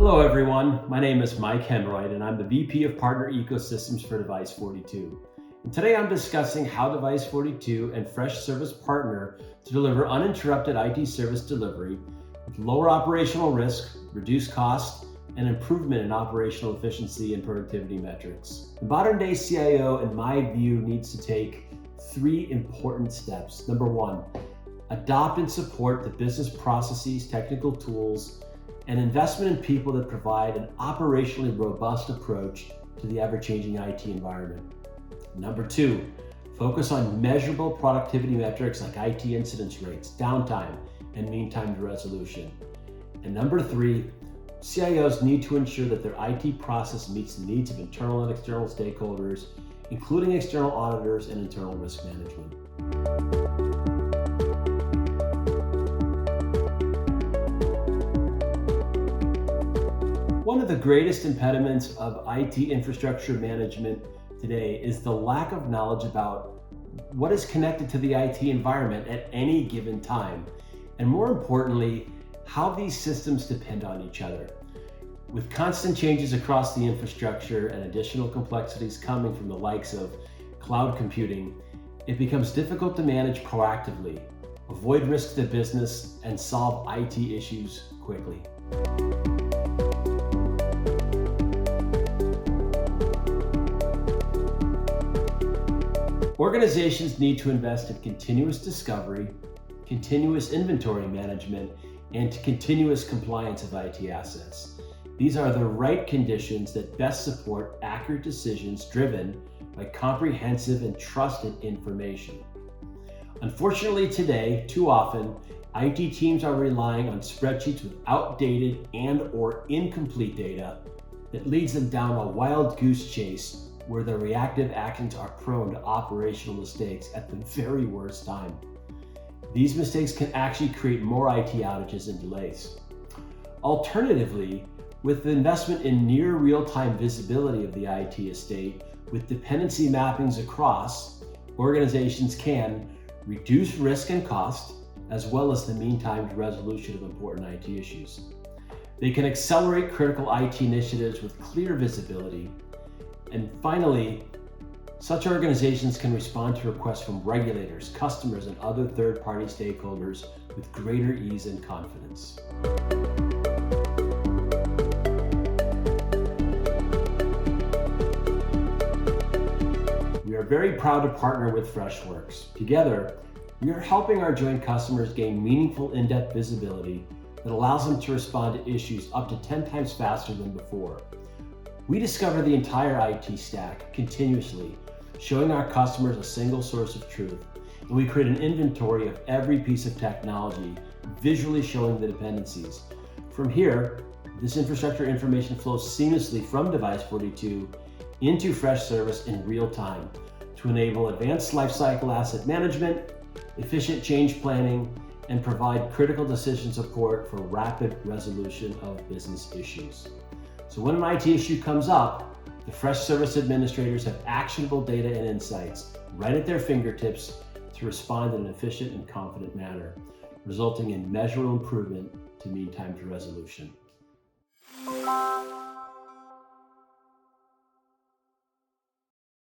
Hello everyone, my name is Mike Hemroyd and I'm the VP of Partner Ecosystems for Device42. And today I'm discussing how Device42 and Freshservice partner to deliver uninterrupted IT service delivery with lower operational risk, reduced cost, and improvement in operational efficiency and productivity metrics. The modern day CIO, in my view, needs to take three important steps. Number one, adopt and support the business processes, technical tools, and investment in people that provide an operationally robust approach to the ever-changing IT environment. Number two, focus on measurable productivity metrics like IT incidence rates, downtime, and mean time to resolution. And number three, CIOs need to ensure that their IT process meets the needs of internal and external stakeholders, including external auditors and internal risk management. One of the greatest impediments of IT infrastructure management today is the lack of knowledge about what is connected to the IT environment at any given time, and more importantly, how these systems depend on each other. With constant changes across the infrastructure and additional complexities coming from the likes of cloud computing, it becomes difficult to manage proactively, avoid risks to business, and solve IT issues quickly. Organizations need to invest in continuous discovery, continuous inventory management, and continuous compliance of IT assets. These are the right conditions that best support accurate decisions driven by comprehensive and trusted information. Unfortunately today, too often, IT teams are relying on spreadsheets with outdated and/or incomplete data that leads them down a wild goose chase where their reactive actions are prone to operational mistakes at the very worst time. These mistakes can actually create more IT outages and delays. Alternatively, with the investment in near real-time visibility of the IT estate, with dependency mappings across, organizations can reduce risk and cost, as well as the mean time to resolution of important IT issues. They can accelerate critical IT initiatives with clear visibility. And finally, such organizations can respond to requests from regulators, customers, and other third-party stakeholders with greater ease and confidence. We are very proud to partner with Freshworks. Together, we are helping our joint customers gain meaningful in-depth visibility that allows them to respond to issues up to 10 times faster than before. We discover the entire IT stack continuously, showing our customers a single source of truth, and we create an inventory of every piece of technology, visually showing the dependencies. From here, this infrastructure information flows seamlessly from Device42 into Freshservice in real time to enable advanced lifecycle asset management, efficient change planning, and provide critical decision support for rapid resolution of business issues. So when an IT issue comes up, the Freshservice administrators have actionable data and insights right at their fingertips to respond in an efficient and confident manner, resulting in measurable improvement to mean time to resolution.